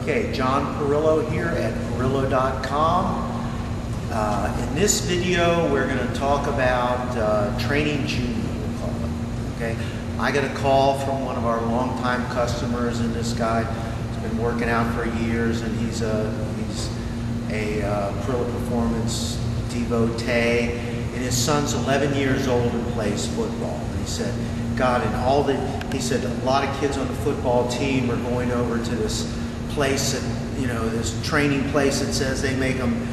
Okay, John Perillo here at Perillo.com. In this video, we're going to talk about training junior, we'll call it. Okay, I got a call from one of our longtime customers, and this guy has been working out for years, and he's a Perillo Performance devotee, and his son's 11 years old and plays football. And he said, God, and he said a lot of kids on the football team are going over to this place, and this training place that says they make them,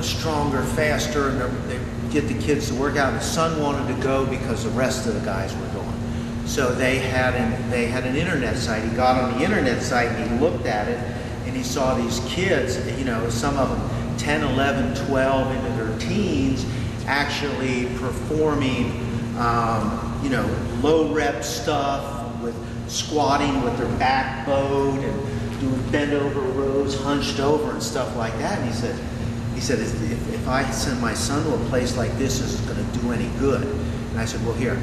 stronger, faster, and they get the kids to work out. And the son wanted to go because the rest of the guys were going. So they had an internet site. He got on the internet site and he looked at it, and he saw these kids, some of them 10, 11, 12 into their teens, actually performing, low rep stuff with squatting with their back bowed and doing bent over rows, hunched over and stuff like that. And he said, if I send my son to a place like this, is it going to do any good? And I said, well, here,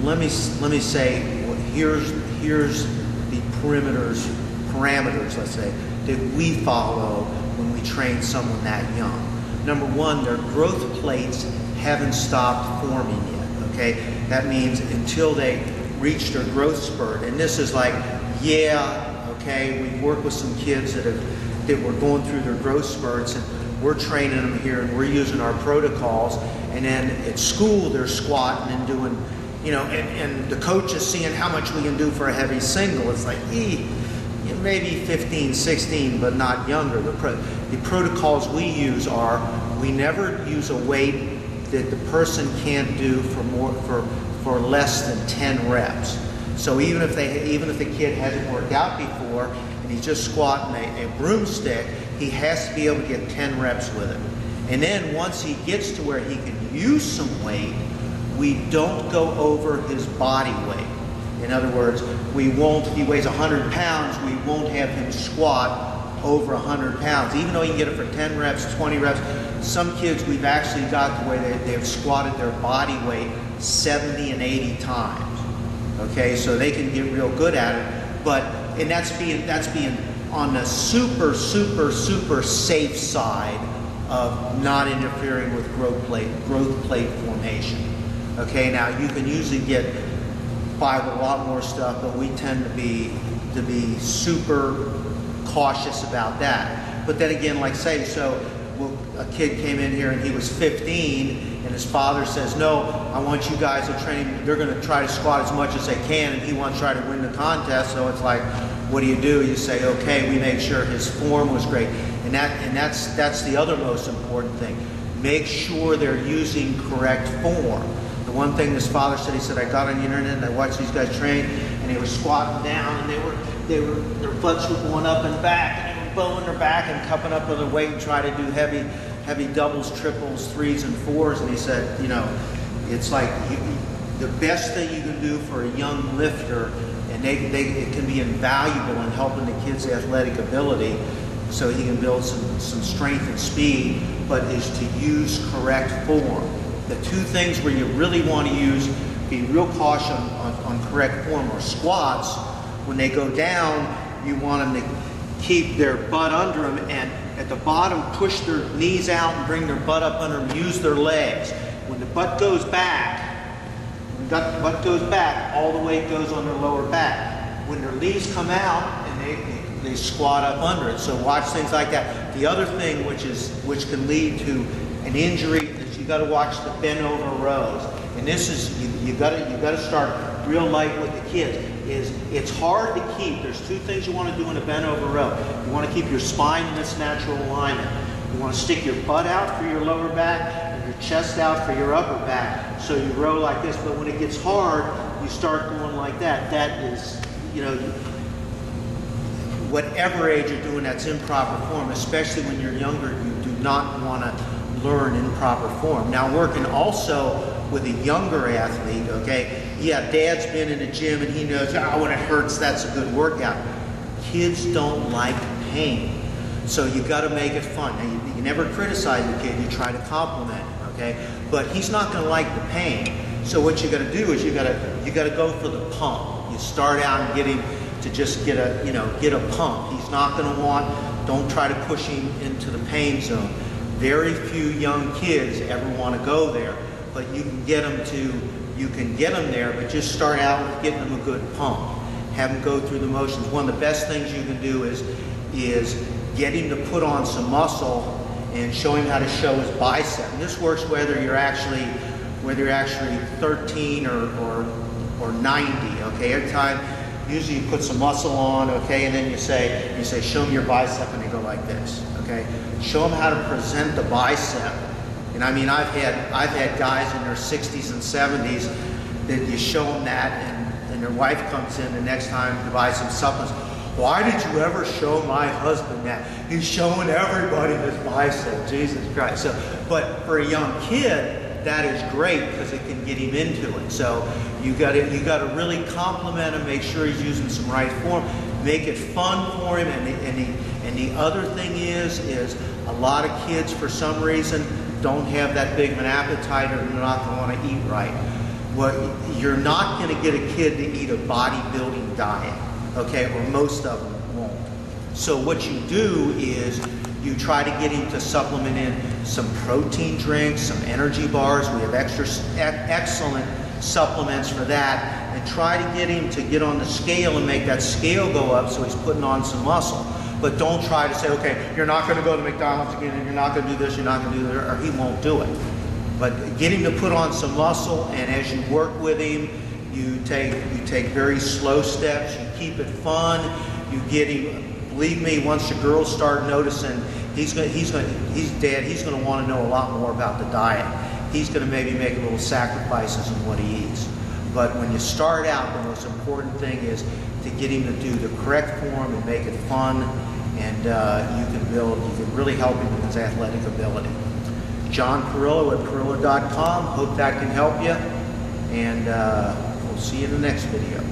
let me say, well, here's the parameters, let's say, that we follow when we train someone that young. Number one, their growth plates haven't stopped forming yet, okay? That means until they reach their growth spurt. And this is like, okay, we work with some kids that were going through their growth spurts, and we're training them here, and we're using our protocols. And then at school, they're squatting and doing, and the coach is seeing how much we can do for a heavy single. It's like, maybe 15, 16, but not younger. The protocols we use are, we never use a weight that the person can't do for less than 10 reps. So even if the kid hasn't worked out before and he's just squatting a broomstick, he has to be able to get 10 reps with it. And then once he gets to where he can use some weight, we don't go over his body weight. In other words, if he weighs 100 pounds, we won't have him squat over 100 pounds. Even though you can get it for 10 reps, 20 reps, some kids we've actually got to where they've squatted their body weight 70 and 80 times. Okay, so they can get real good at it, and that's being on the super safe side of not interfering with growth plate formation. Okay, now you can usually get by with a lot more stuff, but we tend to be super cautious about that. But then again, like say, a kid came in here and he was 15, and his father says, no, I want you guys to train. They're going to try to squat as much as they can, and he wants to try to win the contest. So it's like, what do? You say, okay, we make sure his form was great. And that's the other most important thing. Make sure they're using correct form. The one thing this father said, he said, I got on the internet and I watched these guys train, and they were squatting down, and their butts were going up and back, and they were bowing their back and cupping up with their weight and trying to do heavy doubles, triples, threes, and fours. And he said, it's like the best thing you can do for a young lifter, and it can be invaluable in helping the kid's athletic ability so he can build some strength and speed, but is to use correct form. The two things where you really want to be real cautious on correct form are squats. When they go down, you want them to keep their butt under them, and at the bottom, push their knees out and bring their butt up under them, use their legs. When the butt goes back, all the weight goes on their lower back. When their knees come out, and they squat up under it. So watch things like that. The other thing which can lead to an injury is you got to watch the bent over rows. And this is you got to start real light with the kids. It's hard to keep. There's two things you want to do in a bent over row. You want to keep your spine in its natural alignment. You want to stick your butt out for your lower back and your chest out for your upper back. So you row like this. But when it gets hard, you start going like that. That is, whatever age you're doing, that's improper form. Especially when you're younger, you do not want to learn improper form. Now, working also with a younger athlete, okay, dad's been in the gym and he knows, when it hurts, that's a good workout. Kids don't like pain, so you got to make it fun. Now, you never criticize the kid, you try to compliment him, okay, but he's not going to like the pain. So what you got to do is you got to go for the pump. You start out and get him to just get a, get a pump. He's not going to don't try to push him into the pain zone. Very few young kids ever want to go there, but you can get them there, but just start out with getting them a good pump. Have him go through the motions. One of the best things you can do is get him to put on some muscle and show him how to show his bicep. And this works whether you're actually 13 or 90. Okay, every time, usually you put some muscle on. Okay, and then you say, show me your bicep, and they go like this. Okay, show them how to present the bicep. And I mean, I've had guys in their 60s and 70s that you show them that, and their wife comes in the next time to buy some supplements. Why did you ever show my husband that? He's showing everybody his bicep. Jesus Christ. So, but for a young kid, that is great because it can get him into it. So you got to really compliment him, make sure he's using some right form, make it fun for him. And the other thing is a lot of kids for some reason don't have that big of an appetite, or they're not going to want to eat right. Well, you're not going to get a kid to eat a bodybuilding diet, okay, or most of them won't. So what you do is you try to get him to supplement in some protein drinks, some energy bars. We have excellent supplements for that, and try to get him to get on the scale and make that scale go up so he's putting on some muscle. But don't try to say, okay, you're not going to go to McDonald's again, and you're not going to do this, you're not going to do that, or he won't do it. But get him to put on some muscle, and as you work with him, you take very slow steps, you keep it fun, you get him, believe me, once the girls start noticing, he's going to want to know a lot more about the diet. He's going to maybe make little sacrifices in what he eats. But when you start out, the most important thing is to get him to do the correct form and make it fun, and you can really help him with his athletic ability. John Parillo at Parillo.com. Hope that can help you, and we'll see you in the next video.